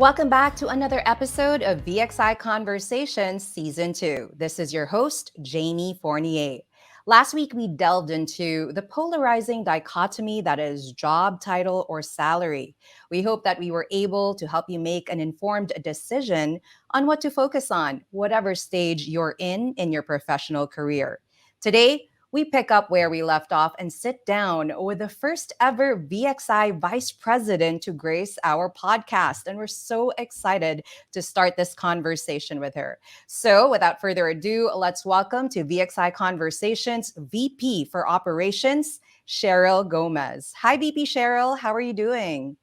Welcome back to another episode of VXI Conversations Season 2. This is your host, Jamie Fournier. Last week, we delved into the polarizing dichotomy that is job title or salary. We hope that we were able to help you make an informed decision on what to focus on, whatever stage you're in your professional career. Today, we pick up where we left off and sit down with the first ever VXI Vice President to grace our podcast. And we're so excited to start this conversation with her. So, without further ado, let's welcome to VXI Conversations VP for Operations, Sheryll Gomez. Hi, VP Sheryll. How are you doing?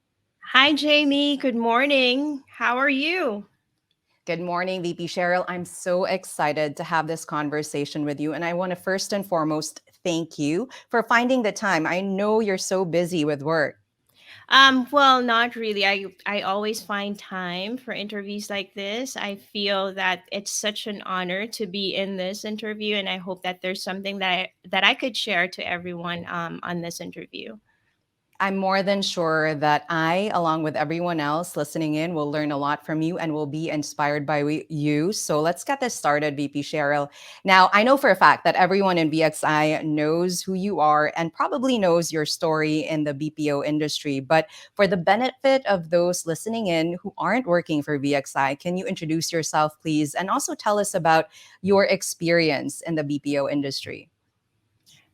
Hi, Jamie. Good morning. How are you? Good morning, VP Sheryll. I'm so excited to have this conversation with you. And I want to first and foremost thank you for finding the time. I know you're so busy with work. Well, not really. I always find time for interviews like this. I feel that it's such an honor to be in this interview, and I hope that there's something that I could share to everyone on this interview. I'm more than sure that I, along with everyone else listening in, will learn a lot from you and will be inspired by you. So let's get this started, VP Sheryll. Now, I know for a fact that everyone in VXI knows who you are and probably knows your story in the BPO industry. But for the benefit of those listening in who aren't working for VXI, can you introduce yourself, please? And also tell us about your experience in the BPO industry.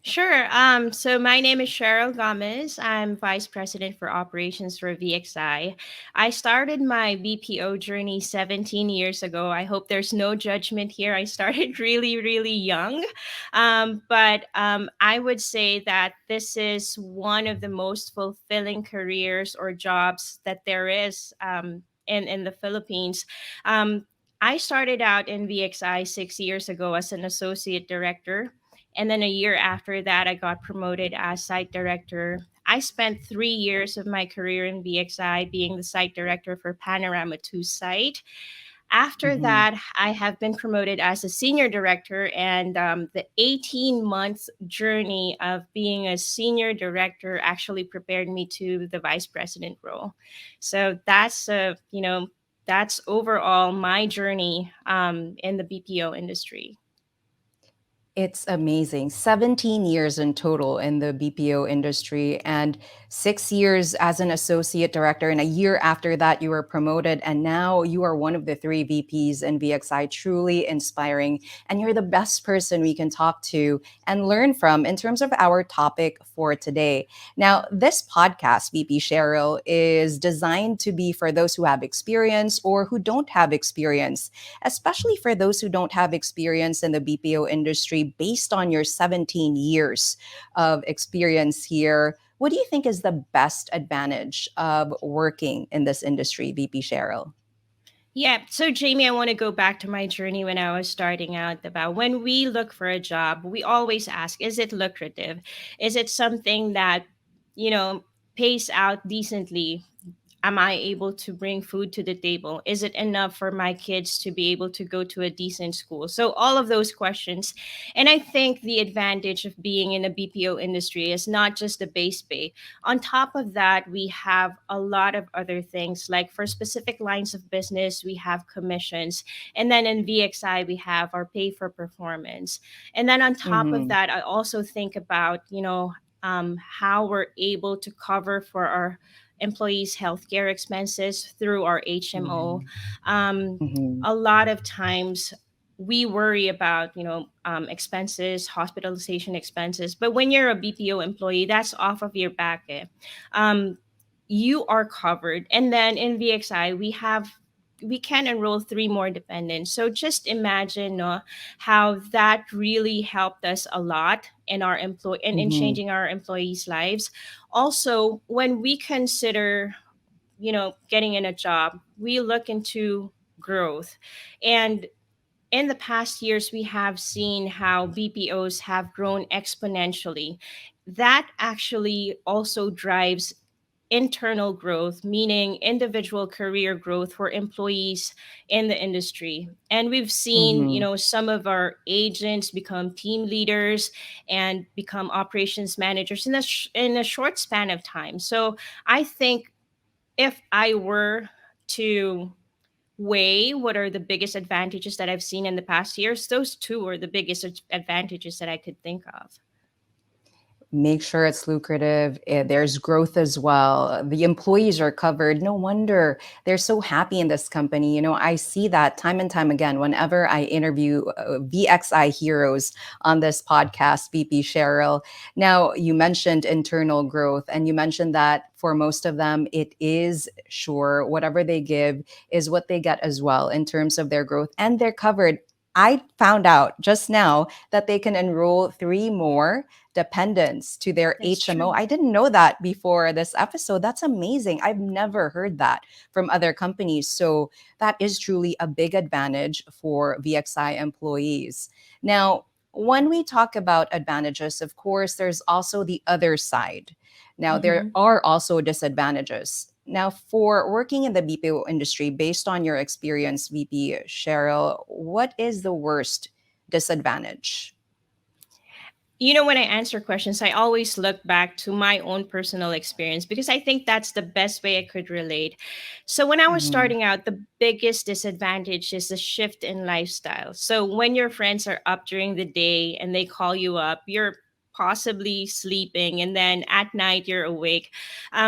Sure. So my name is Sheryll Gomez. I'm Vice President for Operations for VXI. I started my BPO journey 17 years ago. I hope there's no judgment here. I started really, really young. But I would say that this is one of the most fulfilling careers or jobs that there is in the Philippines. Um, I started out in VXI 6 years ago as an associate director, and then a year after that, I got promoted as site director. I spent 3 years of my career in VXI being the site director for Panorama 2 site. After Mm-hmm. that, I have been promoted as a senior director, and the 18 months journey of being a senior director actually prepared me to the vice president role. So that's overall my journey in the BPO industry. It's amazing. 17 years in total in the BPO industry and 6 years as an associate director. And a year after that, you were promoted. And now you are one of the three VPs in VXI, truly inspiring. And you're the best person we can talk to and learn from in terms of our topic for today. Now, this podcast, VP Sheryll, is designed to be for those who have experience or who don't have experience, especially for those who don't have experience in the BPO industry based on your 17 years of experience here. What do you think is the best advantage of working in this industry, VP Sheryll? Yeah. So, Jamie, I want to go back to my journey when I was starting out. About when we look for a job, we always ask, is it lucrative? Is it something that, you know, pays out decently? Am I able to bring food to the table? Is it enough for my kids to be able to go to a decent school? So all of those questions. And I think the advantage of being in a BPO industry is not just the base pay. On top of that, we have a lot of other things, like for specific lines of business, we have commissions. And then in VXI, we have our pay for performance. And then on top of Mm-hmm. that, I also think about, how we're able to cover for our employees' healthcare expenses through our HMO. Um, Mm-hmm. a lot of times we worry about expenses, hospitalization expenses, but when you're a BPO employee, that's off of your back. Um, you are covered. And then in VXI, we can enroll three more dependents. So just imagine how that really helped us a lot in our employee and in Mm-hmm. changing our employees' lives. Also, when we consider getting in a job, we look into growth. And in the past years, we have seen how BPOs have grown exponentially. That actually also drives internal growth, meaning individual career growth for employees in the industry. And we've seen, Mm-hmm. some of our agents become team leaders and become operations managers in in a short span of time. So I think if I were to weigh what are the biggest advantages that I've seen in the past years, those two are the biggest advantages that I could think of. Make sure it's lucrative. There's growth as well. The employees are covered. No wonder they're so happy in this company. I see that time and time again whenever I interview VXI heroes on this podcast, VP Sheryl. Now, you mentioned internal growth, and you mentioned that for most of them, it is sure whatever they give is what they get as well in terms of their growth, and they're covered. I found out just now that they can enroll three more dependents to their That's HMO. true. I didn't know that before this episode. That's amazing. I've never heard that from other companies. So that is truly a big advantage for VXI employees. Now, when we talk about advantages, of course, there's also the other side. Now, there Hmm. are also disadvantages. Now, for working in the BPO industry, based on your experience, VP Sheryl, what is the worst disadvantage? When I answer questions, I always look back to my own personal experience because I think that's the best way I could relate. So, when I was Mhm. starting out, the biggest disadvantage is the shift in lifestyle. So, when your friends are up during the day and they call you up, you're possibly sleeping, and then at night you're awake.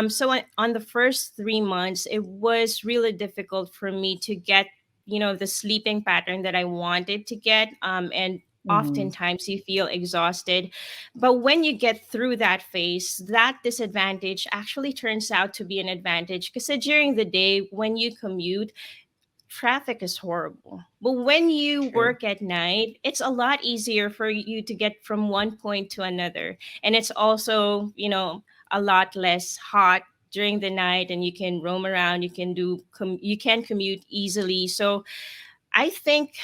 So, on the first 3 months, it was really difficult for me to get the sleeping pattern that I wanted to get, and Mhm. oftentimes you feel exhausted. But when you get through that phase, that disadvantage actually turns out to be an advantage because during the day, when you commute, traffic is horrible. But when you True. work at night, it's a lot easier for you to get from one point to another. And it's also, a lot less hot during the night, and you can roam around, you can commute easily. So I think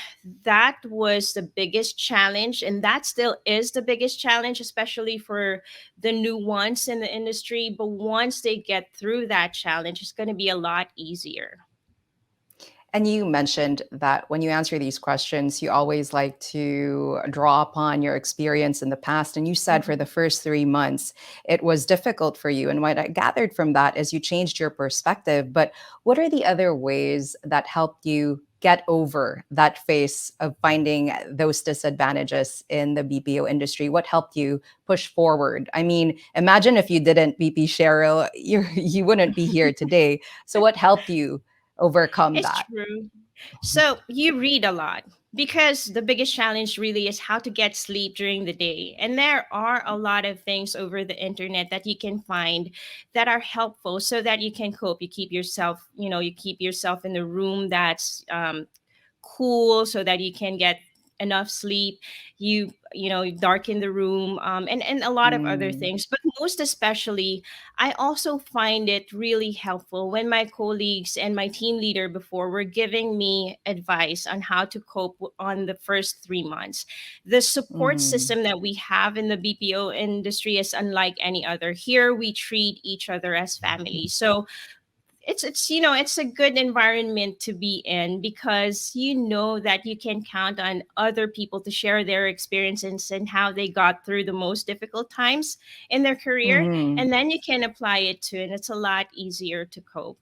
that was the biggest challenge, and that still is the biggest challenge, especially for the new ones in the industry. But once they get through that challenge, it's going to be a lot easier. And you mentioned that when you answer these questions, you always like to draw upon your experience in the past. And you said for the Mhm. first 3 months, it was difficult for you. And what I gathered from that is you changed your perspective. But what are the other ways that helped you get over that phase of finding those disadvantages in the BPO industry? What helped you push forward? I mean, imagine if you didn't, VP Cheryl, you wouldn't be here today. So, what helped you overcome It's that? true. So you read a lot because the biggest challenge really is how to get sleep during the day. And there are a lot of things over the internet that you can find that are helpful so that you can cope. You keep yourself in the room that's cool so that you can get enough sleep. You darken the room, and a lot of other Mm, things, but most especially I also find it really helpful when my colleagues and my team leader before were giving me advice on how to cope on the first 3 months. The support mhm, system that we have in the BPO industry is unlike any other. Here we treat each other as family. So it's a good environment to be in because you know that you can count on other people to share their experiences and how they got through the most difficult times in their career, mhm. and then you can apply it to, and it's a lot easier to cope.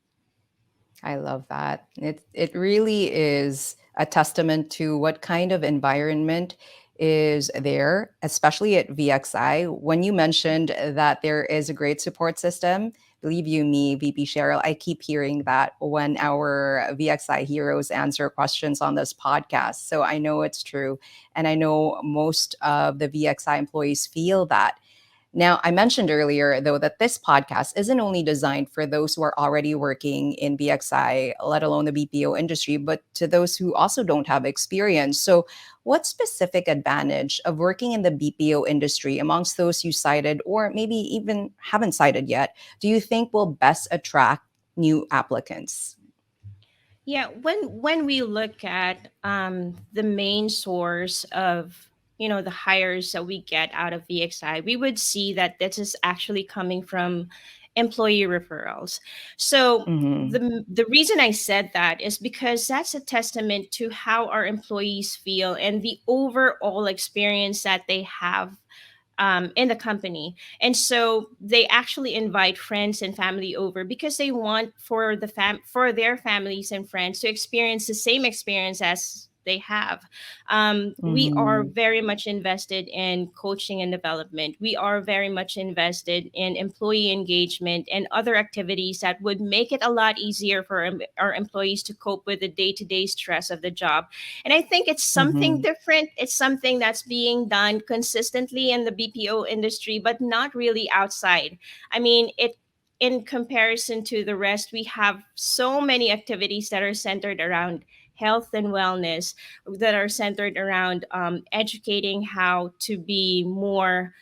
I love that. It really is a testament to what kind of environment is there, especially at VXI. When you mentioned that there is a great support system, believe you me, VP Cheryl, I keep hearing that when our VXI heroes answer questions on this podcast. So I know it's true. And I know most of the VXI employees feel that. Now, I mentioned earlier, though, that this podcast isn't only designed for those who are already working in BXI, let alone the BPO industry, but to those who also don't have experience. So, what specific advantage of working in the BPO industry amongst those you cited, or maybe even haven't cited yet, do you think will best attract new applicants? Yeah, when we look at the main source of the hires that we get out of VXI, we would see that this is actually coming from employee referrals. So Mm-hmm. the reason I said that is because that's a testament to how our employees feel and the overall experience that they have in the company. And so they actually invite friends and family over because they want for for their families and friends to experience the same experience as they have. We are Mm-hmm. very much invested in coaching and development. We are very much invested in employee engagement and other activities that would make it a lot easier for our employees to cope with the day-to-day stress of the job. And I think it's something Mm-hmm. different. It's something that's being done consistently in the BPO industry, but not really outside. I mean, it in comparison to the rest, we have so many activities that are centered around health and wellness, that are centered around educating how to be more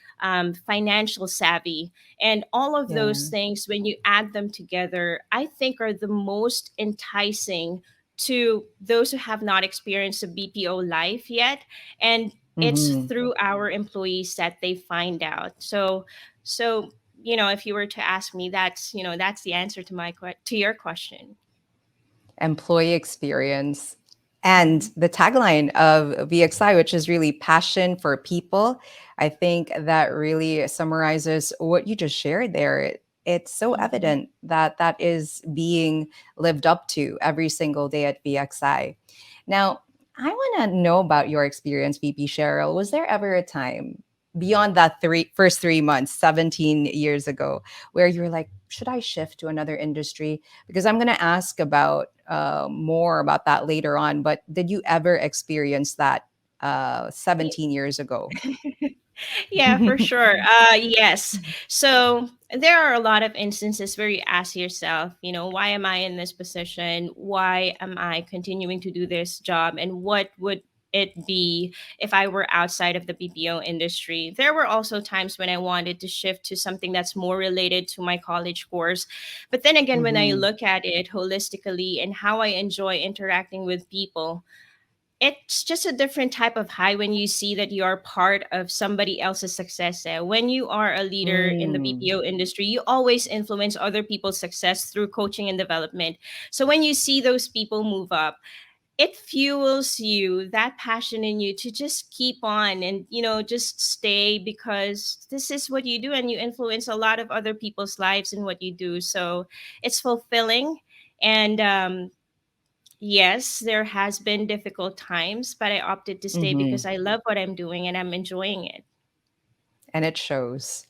financial savvy. And all of those Yeah. things, when you add them together, I think are the most enticing to those who have not experienced a BPO life yet. And it's Mm-hmm. through our employees that they find out. So if you were to ask me, that's the answer to to your question. Employee experience. And Mhm. the tagline of VXI, which is really passion for people, I think that really summarizes what you just shared there. It's so Mhm. evident that that is being lived up to every single day at VXI. Now, I want to know about your experience, VP Cheryl. Was there ever a time beyond that first 3 months, 17 years ago, where you were like, should I shift to another industry? Because I'm going to ask about more about that later on. But did you ever experience that 17 years ago? Yeah, for sure. Yes. So there are a lot of instances where you ask yourself, why am I in this position? Why am I continuing to do this job? And what would it be if I were outside of the BPO industry? There were also times when I wanted to shift to something that's more related to my college course. But then again, when I Mm-hmm. look at it holistically and how I enjoy interacting with people, it's just a different type of high when you see that you are part of somebody else's success. When you are a leader in the Mm. BPO industry, you always influence other people's success through coaching and development. So when you see those people move up, it fuels you, that passion in you to just keep on and just stay, because this is what you do and you influence a lot of other people's lives in what you do. So it's fulfilling. And yes, there has been difficult times, but I opted to stay because Mm-hmm. I love what I'm doing and I'm enjoying it. And it shows.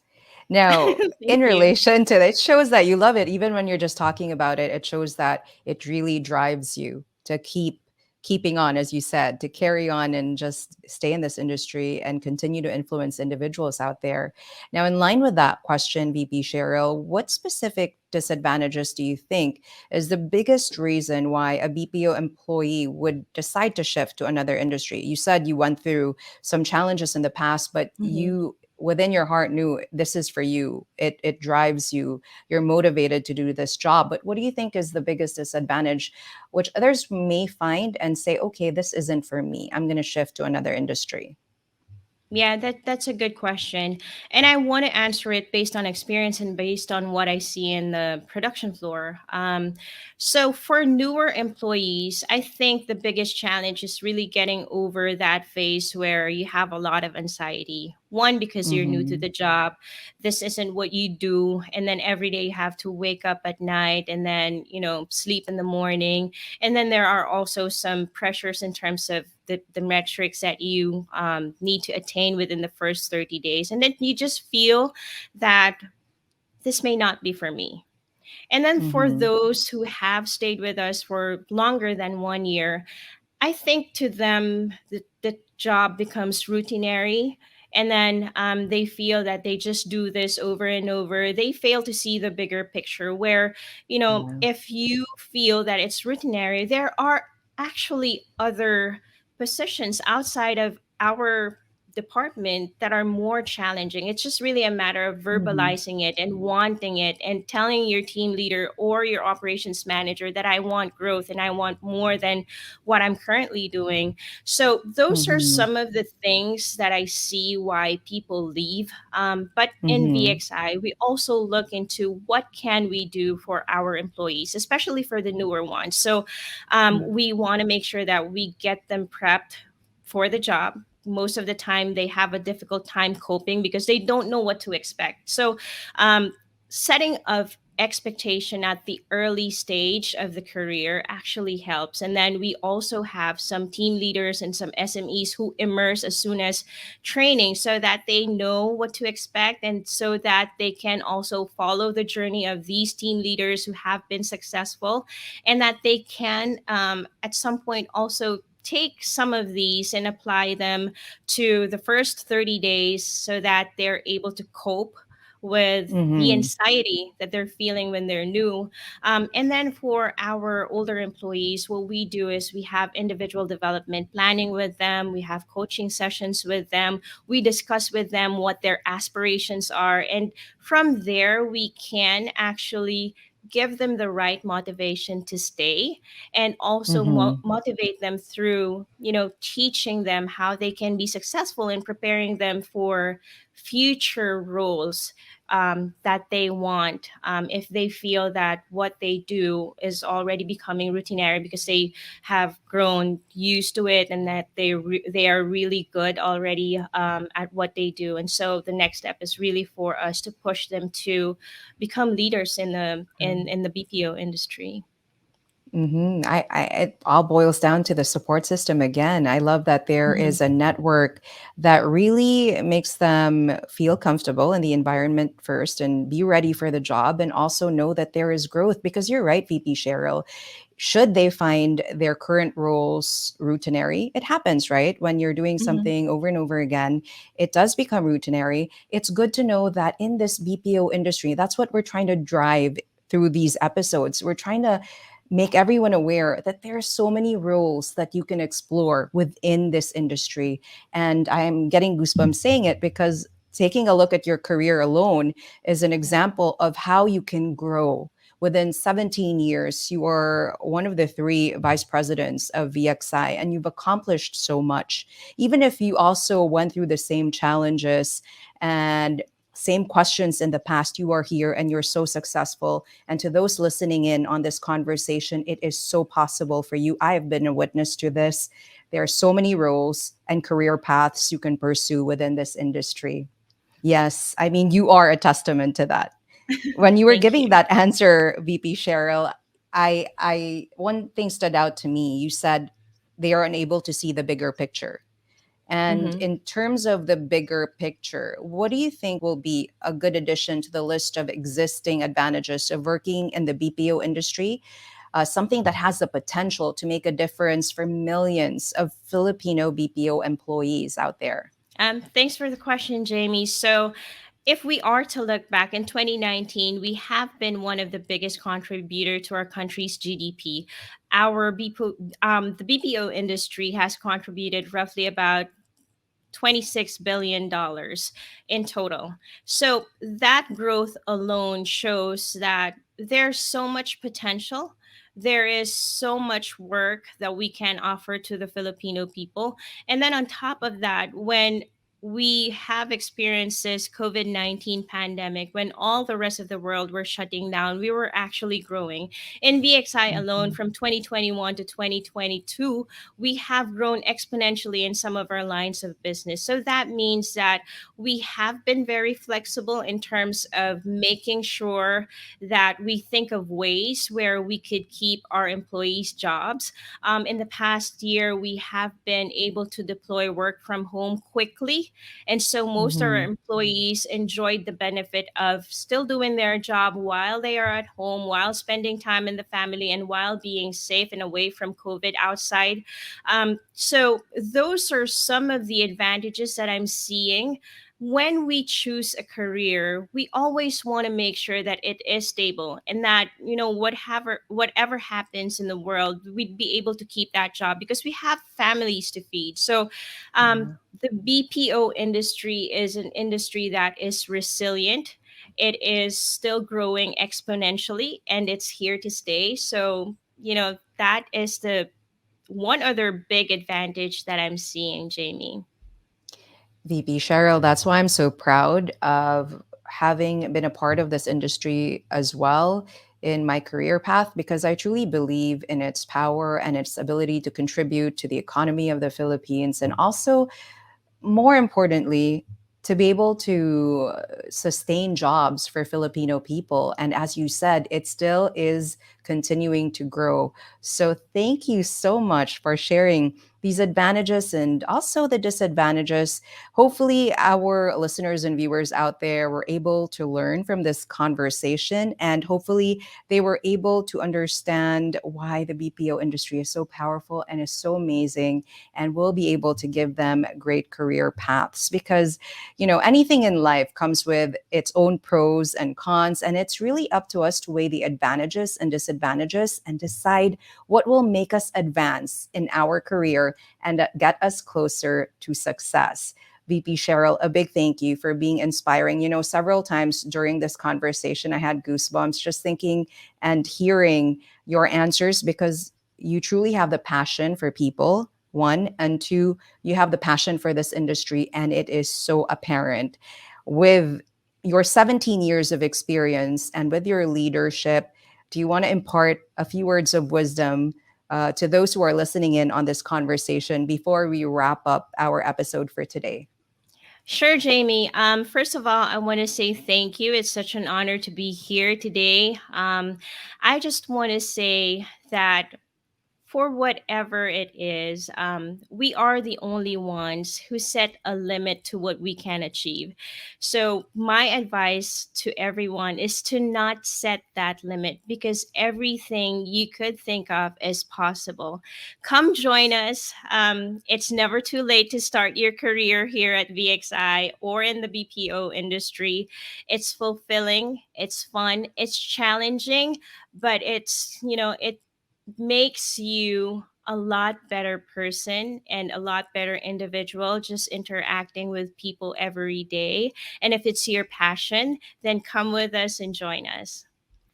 Now, Thank in you. relation to that, it shows that you love it. Even when you're just talking about it, it shows that it really drives you to keeping on, as you said, to carry on and just stay in this industry and continue to influence individuals out there. Now, in line with that question, VP Cheryl, what specific disadvantages do you think is the biggest reason why a BPO employee would decide to shift to another industry? You said you went through some challenges in the past, but Mhm. you within your heart knew this is for you. It drives you. You're motivated to do this job. But what do you think is the biggest disadvantage, which others may find and say, okay, this isn't for me. I'm going to shift to another industry. Yeah, that's a good question. And I want to answer it based on experience and based on what I see in the production floor. So for newer employees, I think the biggest challenge is really getting over that phase where you have a lot of anxiety. One, because you're new to Mm-hmm. the job, this isn't what you do, and then every day you have to wake up at night and then, sleep in the morning. And then there are also some pressures in terms of the metrics that you need to attain within the first 30 days. And then you just feel that this may not be for me. And then for Mm-hmm. those who have stayed with us for longer than 1 year, I think to them the job becomes routinary, and then they feel that they just do this over and over. They fail to see the bigger picture where, Yeah. if you feel that it's routinary, there are actually other positions outside of our department that are more challenging. It's just really a matter of Mm-hmm. verbalizing it and wanting it and telling your team leader or your operations manager that I want growth and I want more than what I'm currently doing. So those are Mm-hmm. some of the things that I see why people leave. But in Mm-hmm. VXI, we also look into what can we do for our employees, especially for the newer ones. So we want to make sure that we get them prepped for the job. most of the time they have a difficult time coping because they don't know what to expect. So um, setting of expectation at the early stage of the career actually helps. And then we also have some team leaders and some SMEs who immerse as soon as training, so that they know what to expect, and so that they can also follow the journey of these team leaders who have been successful, and that they can at some point also take some of these and apply them to the first 30 days, so that they're able to cope with the Mm-hmm. anxiety that they're feeling when they're new. And then for our older employees, what we do is we have individual development planning with them, we have coaching sessions with them, we discuss with them what their aspirations are. And from there, we can actually give them the right motivation to stay, and also Mm-hmm. motivate them through, teaching them how they can be successful, and preparing them for future roles that they want, if they feel that what they do is already becoming routinary because they have grown used to it, and that they are really good already at what they do. And so the next step is really for us to push them to become leaders in the BPO industry. It all boils down to the support system again. I love that there Mhm. is a network that really makes them feel comfortable in the environment first and be ready for the job, and also know that there is growth. Because you're right, VP Cheryl, should they find their current roles routinary, it happens, right? When you're doing Mhm. something over and over again, it does become routinary. It's good to know that in this BPO industry, that's what we're trying to drive through these episodes. We're trying to make everyone aware that there are so many roles that you can explore within this industry. And I'm getting goosebumps saying it, because taking a look at your career alone is an example of how you can grow. Within 17 years, you are one of the three vice presidents of VXI, and you've accomplished so much. Even if you also went through the same challenges and same questions in the past, you are here and you're so successful. And to those listening in on this conversation, it is so possible for you. I have been a witness to this. There are so many roles and career paths you can pursue within this industry. Yes, I mean, you are a testament to that. When you were Thank giving you. that answer, VP Cheryl, I one thing stood out to me. You said they are unable to see the bigger picture. And Mhm. in terms of the bigger picture, what do you think will be a good addition to the list of existing advantages of working in the BPO industry? Something that has the potential to make a difference for millions of Filipino BPO employees out there. Thanks for the question, Jamie. So, if we are to look back in 2019, we have been one of the biggest contributor to our country's GDP. The BPO industry has contributed roughly about $26 billion in total. So that growth alone shows that there's so much potential. There is so much work that we can offer to the Filipino people. And then on top of that, when we have experienced this COVID-19 pandemic, when all the rest of the world were shutting down, we were actually growing. In VXI alone, Mhm. from 2021 to 2022, we have grown exponentially in some of our lines of business. So that means that we have been very flexible in terms of making sure that we think of ways where we could keep our employees' jobs. In the past year, we have been able to deploy work from home quickly. And so most of our Mhm. employees enjoyed the benefit of still doing their job while they are at home, while spending time in the family, and while being safe and away from COVID outside. So those are some of the advantages that I'm seeing. When we choose a career, we always want to make sure that it is stable, and that, whatever happens in the world, we'd be able to keep that job because we have families to feed. So Yeah. the BPO industry is an industry that is resilient. It is still growing exponentially, and it's here to stay. So, that is the one other big advantage that I'm seeing, Jamie. VP Cheryl, that's why I'm so proud of having been a part of this industry as well in my career path, because I truly believe in its power and its ability to contribute to the economy of the Philippines, and also more importantly, to be able to sustain jobs for Filipino people. And as you said, it still is continuing to grow. So thank you so much for sharing these advantages and also the disadvantages. Hopefully, our listeners and viewers out there were able to learn from this conversation, and hopefully, they were able to understand why the BPO industry is so powerful and is so amazing, and will be able to give them great career paths. Because anything in life comes with its own pros and cons, and it's really up to us to weigh the advantages and disadvantages and decide what will make us advance in our career and get us closer to success. VP Sheryll, a big thank you for being inspiring. Several times during this conversation, I had goosebumps just thinking and hearing your answers, because you truly have the passion for people, one, and two, you have the passion for this industry, and it is so apparent. With your 17 years of experience and with your leadership, do you want to impart a few words of wisdom to those who are listening in on this conversation before we wrap up our episode for today? Sure, Jamie. First of all, I want to say thank you. It's such an honor to be here today. I just want to say that for whatever it is, we are the only ones who set a limit to what we can achieve. So, my advice to everyone is to not set that limit, because everything you could think of is possible. Come join us. It's never too late to start your career here at VXI or in the BPO industry. It's fulfilling, it's fun, it's challenging, but it makes you a lot better person and a lot better individual just interacting with people every day. And if it's your passion, then come with us and join us.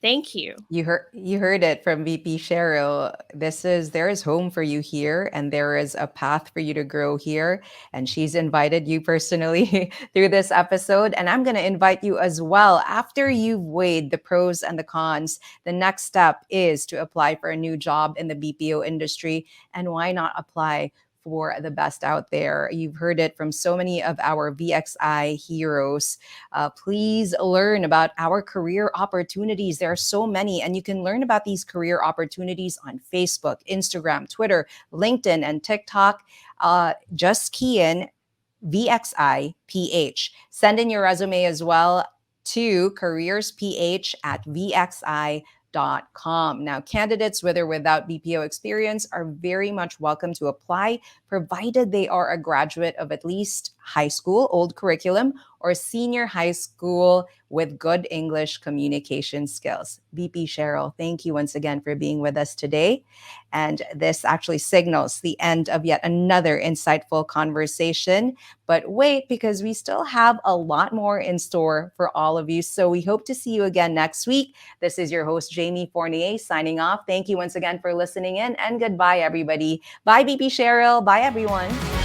Thank you. You heard it from VP Cheryl. There is home for you here, and there is a path for you to grow here. And she's invited you personally through this episode. And I'm gonna invite you as well. After you've weighed the pros and the cons, the next step is to apply for a new job in the BPO industry. And why not apply for the best out there? You've heard it from so many of our VXI heroes. Please learn about our career opportunities. There are so many, and you can learn about these career opportunities on Facebook, Instagram, Twitter, LinkedIn, and TikTok. Just key in VXI PH. Send in your resume as well to careersph@vxi.com. Now, candidates with or without BPO experience are very much welcome to apply, provided they are a graduate of at least high school, old curriculum, or senior high school with good English communication skills. VP Cheryl, thank you once again for being with us today. And this actually signals the end of yet another insightful conversation. But wait, because we still have a lot more in store for all of you. So we hope to see you again next week. This is your host, Jamie Fournier, signing off. Thank you once again for listening in, and goodbye, everybody. Bye, VP Cheryl. Bye, everyone.